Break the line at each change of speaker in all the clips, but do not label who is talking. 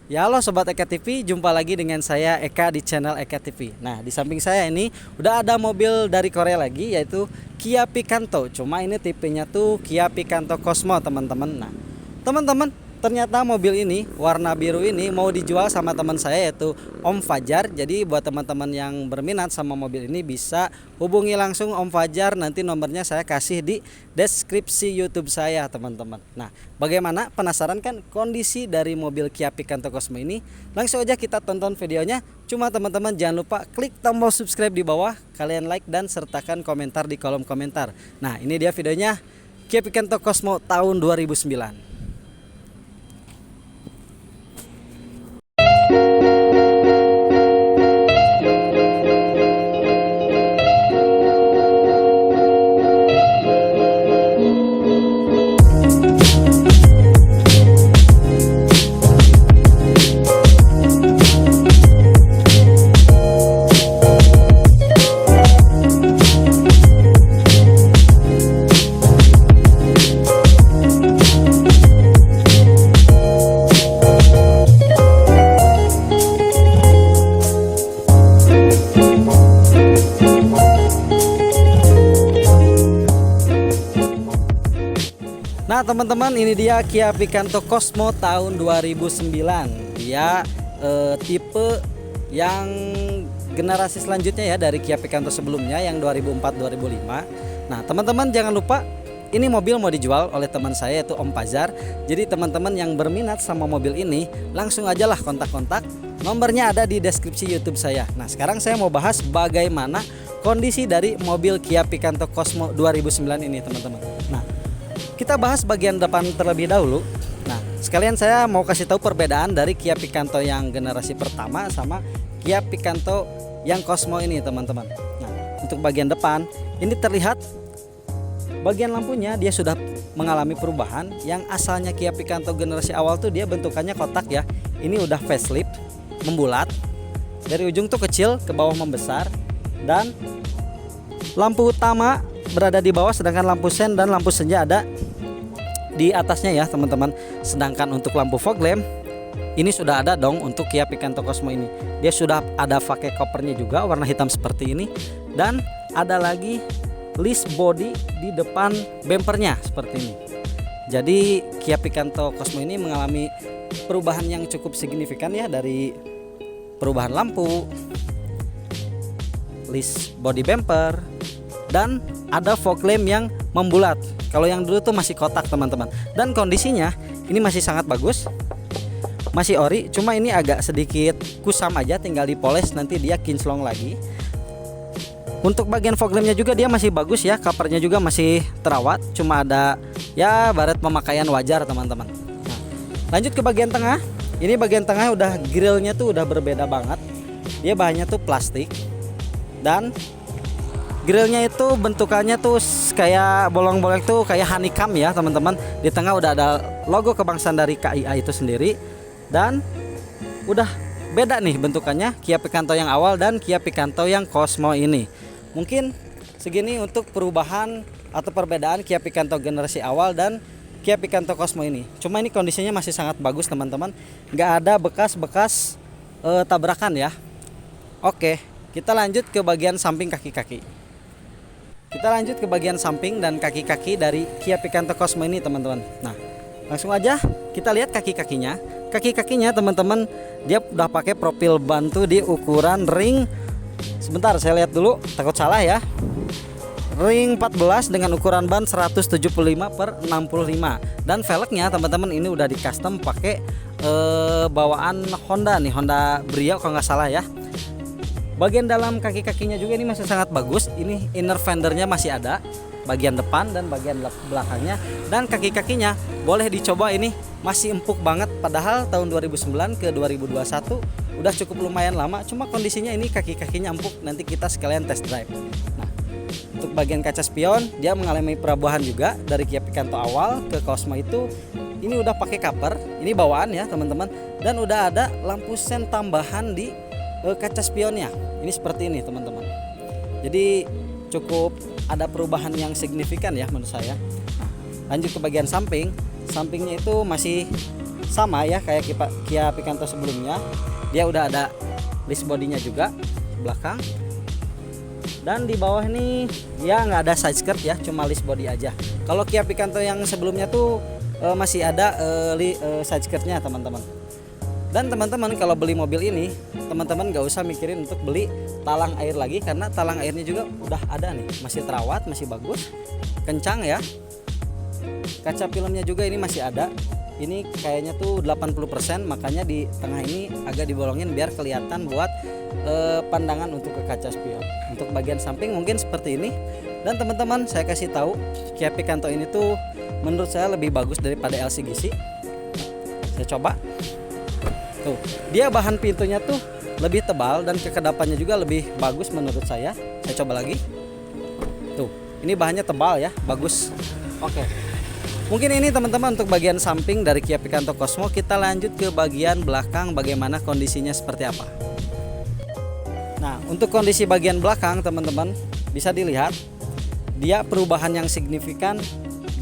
Ya halo Sobat Eka TV, jumpa lagi dengan saya Eka di channel Eka TV. Nah di samping saya ini udah ada mobil dari Korea lagi, yaitu Kia Picanto. Cuma ini tipenya tuh Kia Picanto Cosmo teman-teman. Nah teman-teman, ternyata mobil ini warna biru ini mau dijual sama teman saya, yaitu Om Fajar. Jadi buat teman-teman yang berminat sama mobil ini bisa hubungi langsung Om Fajar. Nanti nomornya saya kasih di deskripsi YouTube saya teman-teman. Nah bagaimana, penasaran kan kondisi dari mobil Kia Picanto Cosmo ini? Langsung aja kita tonton videonya. Cuma teman-teman jangan lupa klik tombol subscribe di bawah, kalian like dan sertakan komentar di kolom komentar. Nah ini dia videonya, Kia Picanto Cosmo tahun 2009. Nah teman-teman, ini dia Kia Picanto Cosmo tahun 2009. Dia tipe yang generasi selanjutnya ya dari Kia Picanto sebelumnya yang 2004-2005. Nah teman-teman jangan lupa, ini mobil mau dijual oleh teman saya yaitu Om Fajar. Jadi teman-teman yang berminat sama mobil ini langsung aja lah kontak-kontak. Nomornya ada di deskripsi YouTube saya. Nah sekarang saya mau bahas bagaimana kondisi dari mobil Kia Picanto Cosmo 2009 ini teman-teman. Nah kita bahas bagian depan terlebih dahulu. Nah, sekalian saya mau kasih tahu perbedaan dari Kia Picanto yang generasi pertama sama Kia Picanto yang Cosmo ini, teman-teman. Nah, untuk bagian depan ini terlihat bagian lampunya dia sudah mengalami perubahan. Yang asalnya Kia Picanto generasi awal tuh dia bentukannya kotak ya. Ini udah facelift, membulat. Dari ujung tuh kecil ke bawah membesar, dan lampu utama berada di bawah, sedangkan lampu sen dan lampu senja ada di atasnya ya teman-teman. Sedangkan untuk lampu fog lamp ini sudah ada dong untuk Kia Picanto Cosmo ini. Dia sudah ada pakai kopernya juga warna hitam seperti ini, dan ada lagi list body di depan bempernya seperti ini. Jadi Kia Picanto Cosmo ini mengalami perubahan yang cukup signifikan ya, dari perubahan lampu, list body bumper, dan ada fog lamp yang membulat. Kalau yang dulu tuh masih kotak teman-teman. Dan kondisinya ini masih sangat bagus, masih ori. Cuma ini agak sedikit kusam aja, tinggal dipoles nanti dia kinclong lagi. Untuk bagian fog lampnya juga dia masih bagus ya, covernya juga masih terawat. Cuma ada ya baret pemakaian wajar teman-teman. Nah, lanjut ke bagian tengah. Ini bagian tengah udah grillnya tuh udah berbeda banget. Dia bahannya tuh plastik, dan grillnya itu bentukannya tuh kayak bolong-bolong tuh kayak honeycomb ya teman-teman. Di tengah udah ada logo kebangsaan dari KIA itu sendiri, dan udah beda nih bentukannya Kia Picanto yang awal dan Kia Picanto yang Cosmo ini. Mungkin segini untuk perubahan atau perbedaan Kia Picanto generasi awal dan Kia Picanto Cosmo ini. Cuma ini kondisinya masih sangat bagus teman-teman, nggak ada bekas-bekas tabrakan ya. Oke, kita lanjut ke bagian samping kaki-kaki. Kita lanjut ke bagian samping dan kaki-kaki dari Kia Picanto Cosmo ini teman-teman. Nah langsung aja kita lihat kaki-kakinya. Kaki-kakinya teman-teman dia udah pakai profil ban tuh di ukuran ring. Sebentar saya lihat dulu, takut salah ya. Ring 14 dengan ukuran ban 175/65. Dan velgnya teman-teman ini udah di custom pakai bawaan Honda nih, Honda Brio kalau nggak salah ya. Bagian dalam kaki-kakinya juga ini masih sangat bagus. Ini inner fendernya masih ada, bagian depan dan bagian belakangnya. Dan kaki-kakinya boleh dicoba, ini masih empuk banget. Padahal tahun 2009 ke 2021 udah cukup lumayan lama. Cuma kondisinya ini kaki-kakinya empuk. Nanti kita sekalian test drive. Nah, untuk bagian kaca spion dia mengalami perubahan juga dari Kia Picanto awal ke Cosmo itu. Ini udah pakai cover, ini bawaan ya teman-teman. Dan udah ada lampu sen tambahan di kaca spionnya. Ini seperti ini teman-teman. Jadi cukup ada perubahan yang signifikan ya menurut saya. Nah, lanjut ke bagian samping. Sampingnya itu masih sama ya kayak Kia Picanto sebelumnya. Dia udah ada list bodinya juga belakang. Dan di bawah ini ya nggak ada side skirt ya, cuma list body aja. Kalau Kia Picanto yang sebelumnya tuh masih ada side skirtnya teman-teman. Dan teman-teman kalau beli mobil ini, teman-teman nggak usah mikirin untuk beli talang air lagi, karena talang airnya juga udah ada nih, masih terawat, masih bagus, kencang ya. Kaca filmnya juga ini masih ada. Ini kayaknya tuh 80%, makanya di tengah ini agak dibolongin biar kelihatan buat pandangan untuk ke kaca spion. Untuk bagian samping mungkin seperti ini. Dan teman-teman saya kasih tahu, Kia Picanto ini tuh menurut saya lebih bagus daripada LCGC. Saya coba. Tuh, dia bahan pintunya tuh lebih tebal dan kekedapannya juga lebih bagus menurut saya. Saya coba lagi. Tuh, ini bahannya tebal ya, bagus. Oke. Mungkin ini teman-teman untuk bagian samping dari Kia Picanto Cosmo. Kita lanjut ke bagian belakang, bagaimana kondisinya seperti apa. Nah, untuk kondisi bagian belakang teman-teman bisa dilihat dia perubahan yang signifikan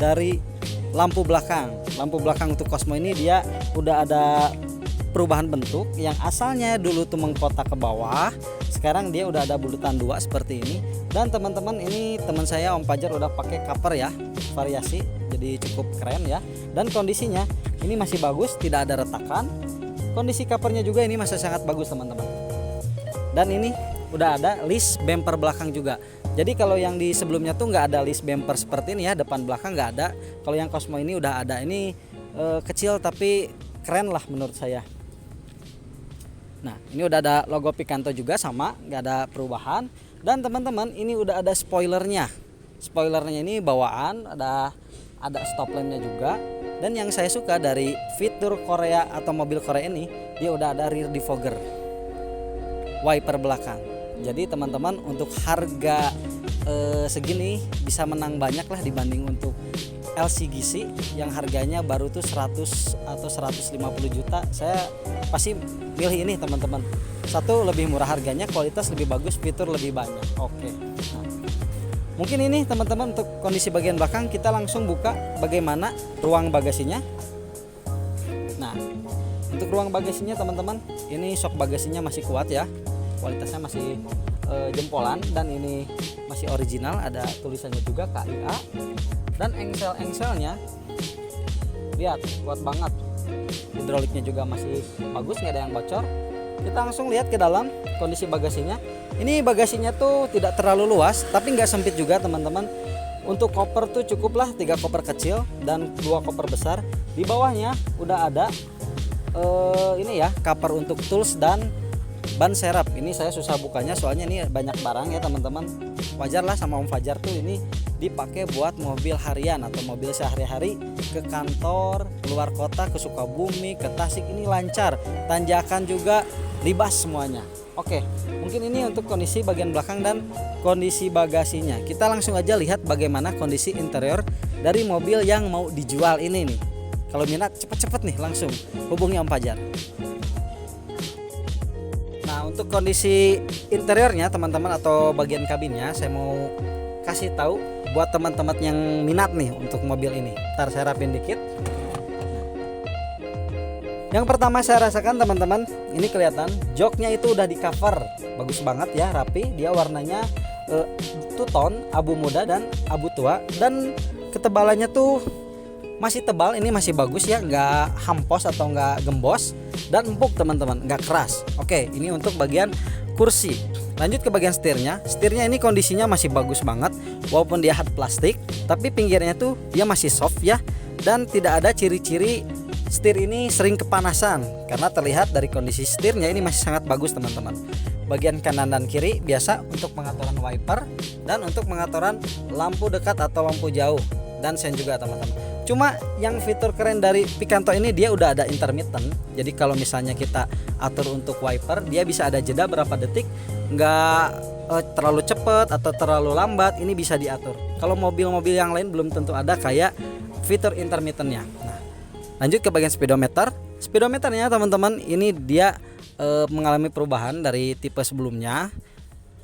dari lampu belakang. Lampu belakang untuk Cosmo ini dia udah ada perubahan bentuk, yang asalnya dulu tuh mengkotak ke bawah, sekarang dia udah ada bulutan 2 seperti ini. Dan teman-teman, ini teman saya Om Fajar udah pakai cover ya, variasi, jadi cukup keren ya. Dan kondisinya ini masih bagus, tidak ada retakan. Kondisi covernya juga ini masih sangat bagus teman-teman. Dan ini udah ada list bumper belakang juga. Jadi kalau yang di sebelumnya tuh nggak ada list bumper seperti ini ya, depan belakang nggak ada. Kalau yang Cosmo ini udah ada. Ini kecil tapi keren lah menurut saya. Nah, ini udah ada logo Picanto juga sama, nggak ada perubahan. Dan teman-teman, ini udah ada spoilernya. Spoilernya ini bawaan, ada stop lampnya juga. Dan yang saya suka dari fitur Korea atau mobil Korea ini, dia udah ada rear defogger, wiper belakang. Jadi teman-teman, untuk harga segini bisa menang banyak lah dibanding untuk LCGC yang harganya baru tuh 100 atau 150 juta. Saya pasti pilih ini teman-teman. Satu, lebih murah harganya, kualitas lebih bagus, fitur lebih banyak. Oke. Nah, mungkin ini teman-teman untuk kondisi bagian belakang. Kita langsung buka bagaimana ruang bagasinya. Nah, untuk ruang bagasinya teman-teman, ini sok bagasinya masih kuat ya. Kualitasnya masih jempolan, dan ini masih original, ada tulisannya juga KIA. Dan engsel-engselnya lihat kuat banget, hidroliknya juga masih bagus, nggak ada yang bocor. Kita langsung lihat ke dalam kondisi bagasinya. Ini bagasinya tuh tidak terlalu luas tapi nggak sempit juga teman-teman. Untuk koper tuh cukuplah 3 koper kecil dan 2 koper besar. Di bawahnya udah ada ini ya, cover untuk tools dan ban serep. Ini saya susah bukanya soalnya ini banyak barang ya teman-teman. Wajar lah sama Om Fajar tuh ini dipakai buat mobil harian atau mobil sehari-hari, ke kantor, keluar kota, ke Sukabumi, ke Tasik, ini lancar. Tanjakan juga libas semuanya. Oke, mungkin ini untuk kondisi bagian belakang dan kondisi bagasinya. Kita langsung aja lihat bagaimana kondisi interior dari mobil yang mau dijual ini nih. Kalau minat cepet-cepet nih langsung hubungi Om Fajar. Nah, untuk kondisi interiornya teman-teman atau bagian kabinnya, saya mau kasih tahu buat teman-teman yang minat nih untuk mobil ini. Ntar saya rapin dikit. Yang pertama saya rasakan teman-teman, ini kelihatan joknya itu udah di cover, bagus banget ya, rapi. Dia warnanya two tone, abu muda dan abu tua, dan ketebalannya tuh masih tebal. Ini masih bagus ya, nggak hampos atau nggak gembos, dan empuk teman-teman, nggak keras. Oke, ini untuk bagian kursi. Lanjut ke bagian setirnya. Setirnya ini kondisinya masih bagus banget, walaupun dia hard plastik, tapi pinggirnya tuh dia masih soft ya, dan tidak ada ciri-ciri setir ini sering kepanasan, karena terlihat dari kondisi setirnya ini masih sangat bagus teman-teman. Bagian kanan dan kiri biasa untuk pengaturan wiper dan untuk pengaturan lampu dekat atau lampu jauh, dan sen juga teman-teman. Cuma yang fitur keren dari Picanto ini, dia udah ada intermittent. Jadi kalau misalnya kita atur untuk wiper, dia bisa ada jeda berapa detik, nggak terlalu cepat atau terlalu lambat, ini bisa diatur. Kalau mobil-mobil yang lain belum tentu ada kayak fitur intermittentnya. Nah, lanjut ke bagian speedometer. Speedometernya teman-teman, ini dia mengalami perubahan dari tipe sebelumnya.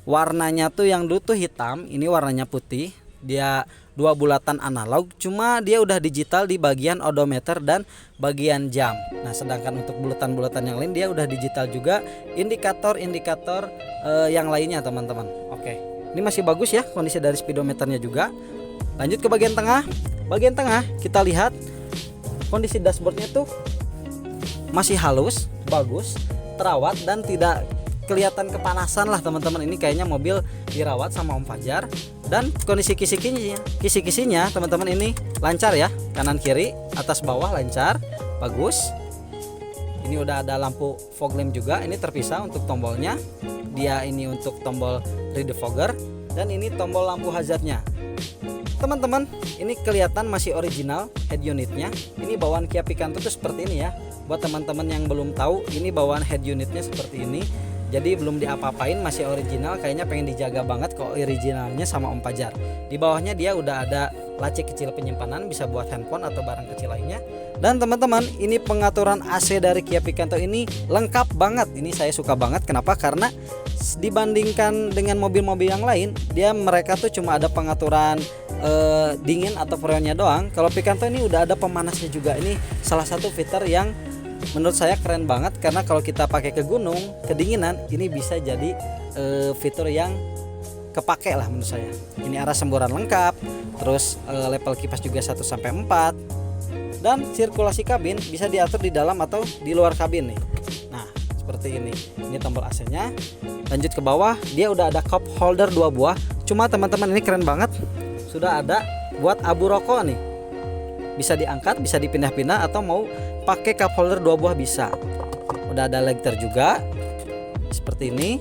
Warnanya tuh yang dulu tuh hitam, ini warnanya putih. Dia dua bulatan analog, cuma dia udah digital di bagian odometer dan bagian jam. Nah sedangkan untuk bulatan-bulatan yang lain dia udah digital juga, indikator-indikator yang lainnya teman-teman. Oke, ini masih bagus ya kondisi dari speedometernya juga. Lanjut ke bagian tengah. Bagian tengah kita lihat kondisi dashboardnya tuh masih halus, bagus, terawat dan tidak kelihatan kepanasan lah teman-teman. Ini kayaknya mobil dirawat sama Om Fajar. Dan kondisi kisi-kisinya teman-teman ini lancar ya, kanan kiri atas bawah lancar, bagus. Ini udah ada lampu fog lamp juga, ini terpisah untuk tombolnya. Dia ini untuk tombol rear defogger dan ini tombol lampu hazardnya. Teman-teman, ini kelihatan masih original head unitnya. Ini bawaan Kia Picanto tuh seperti ini ya. Buat teman-teman yang belum tahu, ini bawaan head unitnya seperti ini. Jadi belum diapa-apain, masih original. Kayaknya pengen dijaga banget kok originalnya sama Om Fajar. Di bawahnya dia udah ada laci kecil penyimpanan, bisa buat handphone atau barang kecil lainnya. Dan teman-teman, ini pengaturan AC dari Kia Picanto ini lengkap banget. Ini saya suka banget. Kenapa? Karena dibandingkan dengan mobil-mobil yang lain, mereka tuh cuma ada pengaturan dingin atau freonnya doang. Kalau Picanto ini udah ada pemanasnya juga. Ini salah satu fitur yang menurut saya keren banget, karena kalau kita pakai ke gunung kedinginan ini bisa jadi fitur yang kepake lah menurut saya. Ini arah semburan lengkap, terus level kipas juga 1 sampai 4, dan sirkulasi kabin bisa diatur di dalam atau di luar kabin nih. Nah seperti ini. Ini tombol AC-nya. Lanjut ke bawah, dia udah ada cup holder 2 buah. Cuma teman-teman ini keren banget, sudah ada buat abu rokok nih. Bisa diangkat, bisa dipindah-pindah, atau mau pakai cup holder 2 buah bisa. Udah ada lagter juga seperti ini.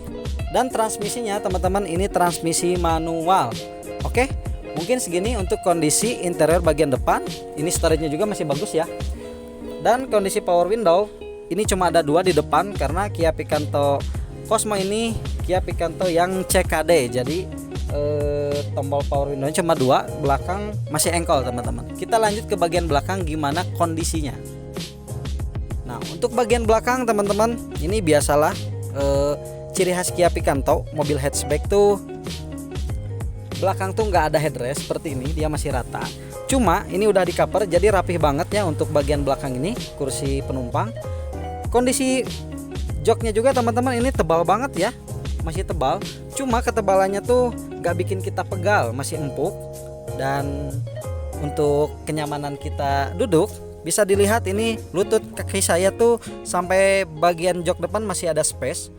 Dan transmisinya teman-teman ini transmisi manual. Oke, mungkin segini untuk kondisi interior bagian depan. Ini storage-nya juga masih bagus ya. Dan kondisi power window ini cuma ada 2 di depan, karena Kia Picanto Cosmo ini Kia Picanto yang CKD. Jadi tombol power window cuma 2, belakang masih engkol teman-teman. Kita lanjut ke bagian belakang gimana kondisinya. Nah untuk bagian belakang teman-teman, ini biasalah ciri khas Kia Picanto, mobil hatchback tuh belakang tuh nggak ada headrest seperti ini, dia masih rata. Cuma ini udah di cover jadi rapih banget ya untuk bagian belakang ini, kursi penumpang. Kondisi joknya juga teman-teman ini tebal banget ya, masih tebal. Cuma ketebalannya tuh nggak bikin kita pegal, masih empuk. Dan untuk kenyamanan kita duduk, bisa dilihat ini lutut kaki saya tuh sampai bagian jok depan masih ada space.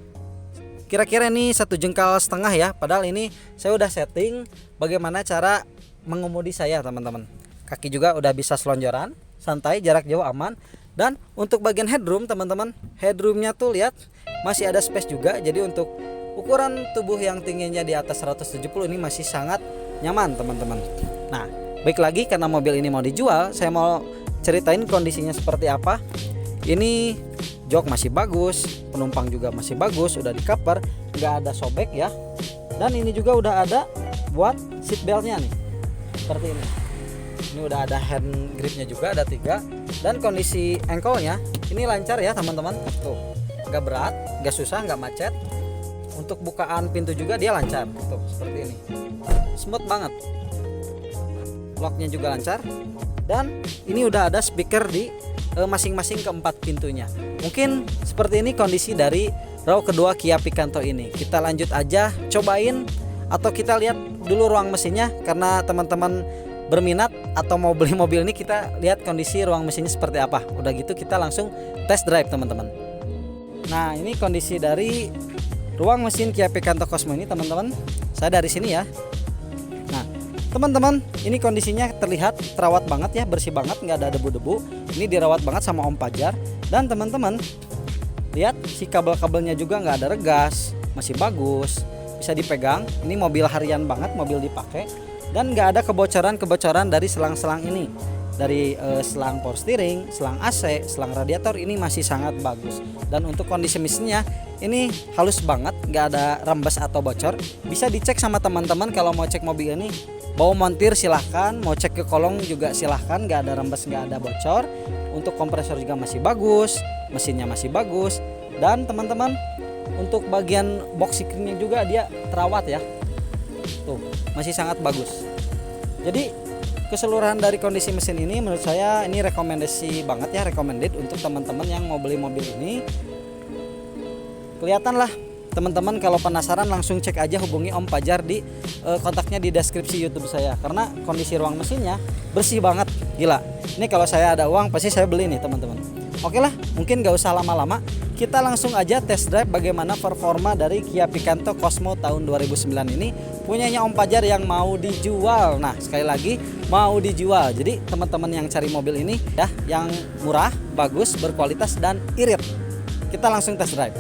Kira-kira ini 1,5 jengkal ya. Padahal ini saya udah setting bagaimana cara mengemudi saya teman-teman. Kaki juga udah bisa selonjoran, santai, jarak jauh aman. Dan untuk bagian headroom teman-teman, headroomnya tuh lihat masih ada space juga. Jadi untuk ukuran tubuh yang tingginya di atas 170 ini masih sangat nyaman teman-teman. Nah baik lagi, karena mobil ini mau dijual, saya mau ceritain kondisinya seperti apa. Ini jok masih bagus, penumpang juga masih bagus, udah di cover, nggak ada sobek ya. Dan ini juga udah ada buat seat beltnya nih, seperti ini. Ini udah ada hand gripnya juga, ada 3. Dan kondisi engkolnya ini lancar ya teman-teman. Tuh, nggak berat, nggak susah, nggak macet. Untuk bukaan pintu juga dia lancar, tuh seperti ini, smooth banget. Locknya juga lancar. Dan ini udah ada speaker di masing-masing keempat pintunya. Mungkin seperti ini kondisi dari row kedua Kia Picanto ini. Kita lanjut aja cobain, atau kita lihat dulu ruang mesinnya, karena teman-teman berminat atau mau beli mobil ini, kita lihat kondisi ruang mesinnya seperti apa. Udah gitu kita langsung test drive teman-teman. Nah ini kondisi dari ruang mesin Kia Picanto Cosmo ini teman-teman. Saya dari sini ya. Nah teman-teman, ini kondisinya terlihat terawat banget ya, bersih banget, nggak ada debu-debu. Ini dirawat banget sama Om Fajar. Dan teman-teman lihat si kabel-kabelnya juga nggak ada regas, masih bagus, bisa dipegang. Ini mobil harian banget, mobil dipakai. Dan nggak ada kebocoran-kebocoran dari selang-selang ini, dari selang power steering, selang AC, selang radiator, ini masih sangat bagus. Dan untuk kondisi mesinnya ini halus banget, nggak ada rembes atau bocor. Bisa dicek sama teman-teman kalau mau cek mobil ini. Bawa montir silahkan, mau cek ke kolong juga silahkan, nggak ada rembes, nggak ada bocor. Untuk kompresor juga masih bagus, mesinnya masih bagus. Dan teman-teman, untuk bagian box screen-nya juga dia terawat ya, tuh masih sangat bagus. Jadi keseluruhan dari kondisi mesin ini menurut saya ini rekomendasi banget ya, recommended untuk teman-teman yang mau beli mobil ini. Kelihatan lah teman-teman, kalau penasaran langsung cek aja, hubungi Om Fajar di kontaknya di deskripsi YouTube saya, karena kondisi ruang mesinnya bersih banget, gila. Ini kalau saya ada uang pasti saya beli nih teman-teman. Oke lah, mungkin gak usah lama-lama, kita langsung aja test drive bagaimana performa dari Kia Picanto Cosmo tahun 2009 ini, punyanya Om Fajar yang mau dijual. Nah sekali lagi mau dijual, jadi teman-teman yang cari mobil ini ya, yang murah, bagus, berkualitas dan irit, kita langsung test drive.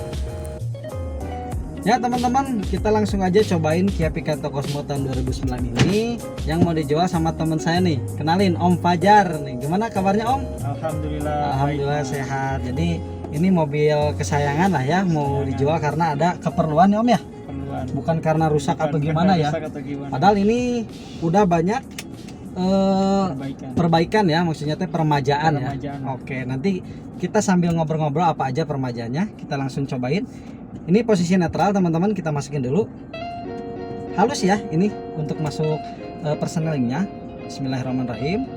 Ya teman-teman, kita langsung aja cobain Kia Picanto Cosmo tahun 2009 ini yang mau dijual sama teman saya nih. Kenalin, Om Fajar nih. Gimana kabarnya Om? Alhamdulillah sehat. Jadi ini mobil kesayangan lah ya, mau dijual karena ada keperluan ya Om ya? Keperluan. Bukan karena rusak atau gimana ya? Padahal ini udah banyak perbaikan ya, maksudnya teh peremajaan ya. Oke, nanti kita sambil ngobrol-ngobrol apa aja peremajaannya, kita langsung cobain. Ini posisi netral teman-teman, kita masukin dulu. Halus ya ini untuk masuk persenelingnya. Bismillahirrahmanirrahim.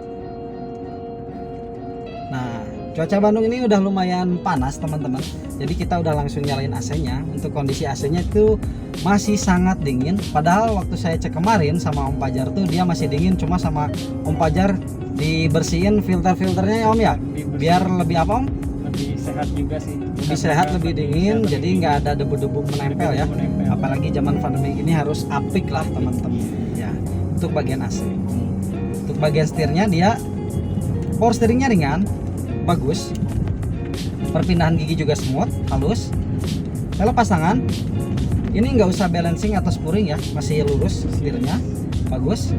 Nah, cuaca Bandung ini udah lumayan panas teman-teman. Jadi kita udah langsung nyalain AC-nya. Untuk kondisi AC-nya itu masih sangat dingin. Padahal waktu saya cek kemarin sama Om Fajar tuh dia masih dingin, cuma sama Om Fajar dibersihin filter-filternya ya Om ya. Biar lebih apa Om?
Lebih sehat juga sih.
Lebih sehat, lebih dingin, jadi nggak ada debu-debu menempel ya. Apalagi zaman pandemi ini harus apik lah teman-teman. Ya, untuk bagian AC. Untuk bagian setirnya dia power steeringnya ringan, bagus. Perpindahan gigi juga smooth, halus. Lepas tangan, ini nggak usah balancing atau spurring ya, masih lurus setirnya, bagus.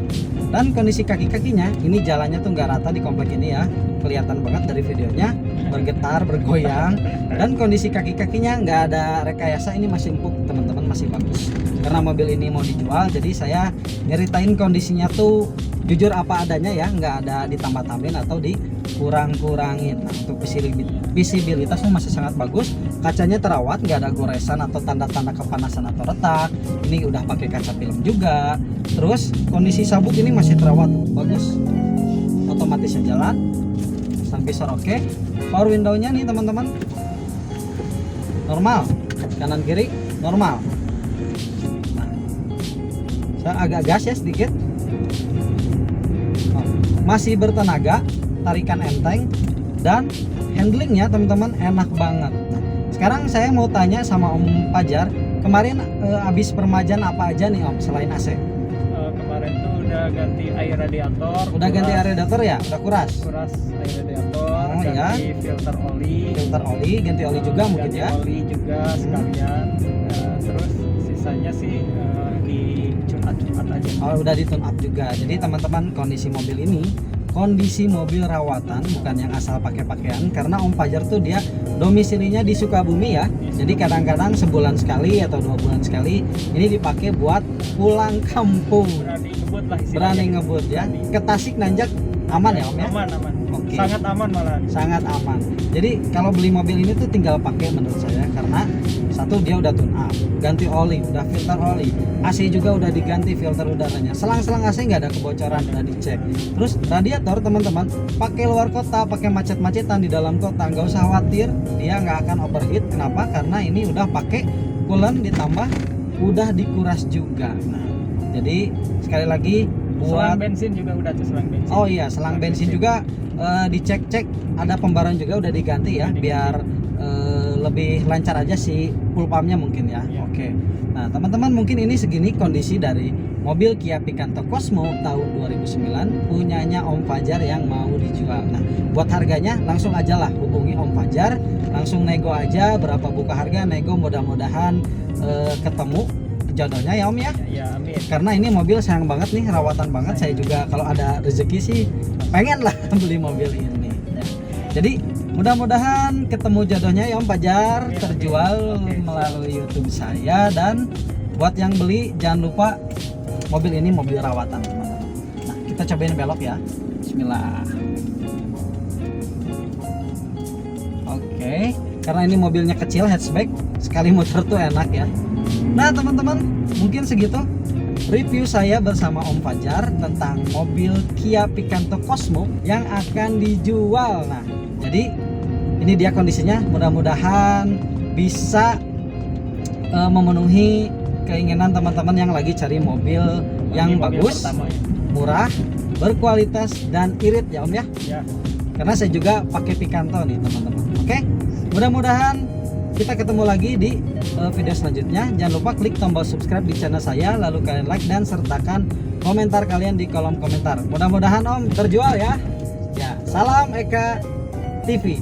Dan kondisi kaki-kakinya, ini jalannya tuh nggak rata di komplek ini ya, kelihatan banget dari videonya, bergetar, bergoyang. Dan kondisi kaki-kakinya nggak ada rekayasa, ini masih empuk teman-teman, masih bagus. Karena mobil ini mau dijual, jadi saya nyeritain kondisinya tuh jujur apa adanya ya, nggak ada ditambah-tambahin atau dikurang-kurangin. Nah, untuk visibilitasnya masih sangat bagus, kacanya terawat, nggak ada goresan atau tanda-tanda kepanasan atau retak. Ini udah pakai kaca film juga. Terus kondisi sabuk ini masih terawat, bagus. Otomatisnya jalan, stang pisor oke. Power window-nya nih teman-teman normal, kanan kiri normal. Nah, saya agak gas ya sedikit. Masih bertenaga, tarikan enteng, dan handlingnya teman-teman enak banget. Nah, sekarang saya mau tanya sama Om Fajar, kemarin habis peremajaan apa aja nih Om selain AC?
Kemarin tuh udah ganti air radiator.
Udah ganti air radiator ya? Udah kuras air radiator, ganti filter oli, ganti oli juga mungkin ya?
Oli juga sekalian. Terus sisanya sih di tune up aja.
Oh, udah di tune up juga. Jadi teman-teman, kondisi mobil ini kondisi mobil rawatan, bukan yang asal pakai pakaian. Karena Om Fajar tuh dia domisilinya di Sukabumi ya. Jadi kadang-kadang sebulan sekali atau 2 bulan sekali ini dipakai buat pulang kampung.
Berani ngebut lah istilahnya.
Berani ngebut ya. Ke Tasik nanjak aman ya Om ya?
Aman.
Oke.
Sangat aman malah.
Sangat aman. Jadi kalau beli mobil ini tuh tinggal pakai menurut saya, karena satu dia udah tune up, ganti oli, udah filter oli, AC juga udah diganti filter udaranya, selang-selang AC nggak ada kebocoran, udah dicek. Terus radiator teman-teman pakai luar kota, pakai macet-macetan, di dalam kota nggak usah khawatir, dia nggak akan overheat. Kenapa? Karena ini udah pakai coolant ditambah udah dikuras juga. Nah, jadi sekali lagi buat
selang bensin juga udah tuh, selang bensin.
Oh iya, selang bensin juga dicek-cek, ada pembaruan juga udah diganti ya, biar lebih lancar aja si full pumpnya mungkin ya. Oke. Nah teman-teman, mungkin ini segini kondisi dari mobil Kia Picanto Cosmo tahun 2009 punyanya Om Fajar yang mau dijual. Nah buat harganya langsung aja lah hubungi Om Fajar, langsung nego aja, berapa buka harga nego, mudah-mudahan ketemu jodohnya ya Om ya.
Ya amin.
Karena ini mobil sayang banget nih, rawatan banget. Saya juga kalau ada rezeki sih pengen lah beli mobil ini ya. Jadi mudah-mudahan ketemu jodohnya ya Om Fajar, terjual melalui YouTube saya. Dan buat yang beli jangan lupa mobil ini mobil rawatan teman-teman. Nah kita cobain belok ya. Bismillah. Oke, karena ini mobilnya kecil, hatchback, sekali muter tuh enak ya. Nah teman-teman, mungkin segitu review saya bersama Om Fajar tentang mobil Kia Picanto Cosmo yang akan dijual. Nah, jadi ini dia kondisinya. Mudah-mudahan bisa memenuhi keinginan teman-teman yang lagi cari mobil yang
Mobil
bagus,
pertama ya.
murah, berkualitas dan irit ya Om ya.
Ya.
Karena saya juga pakai Picanto nih teman-teman. Oke, mudah-mudahan kita ketemu lagi di video selanjutnya. Jangan lupa klik tombol subscribe di channel saya, lalu kalian like dan sertakan komentar kalian di kolom komentar. Mudah-mudahan Om terjual ya. Ya, salam Eka TV.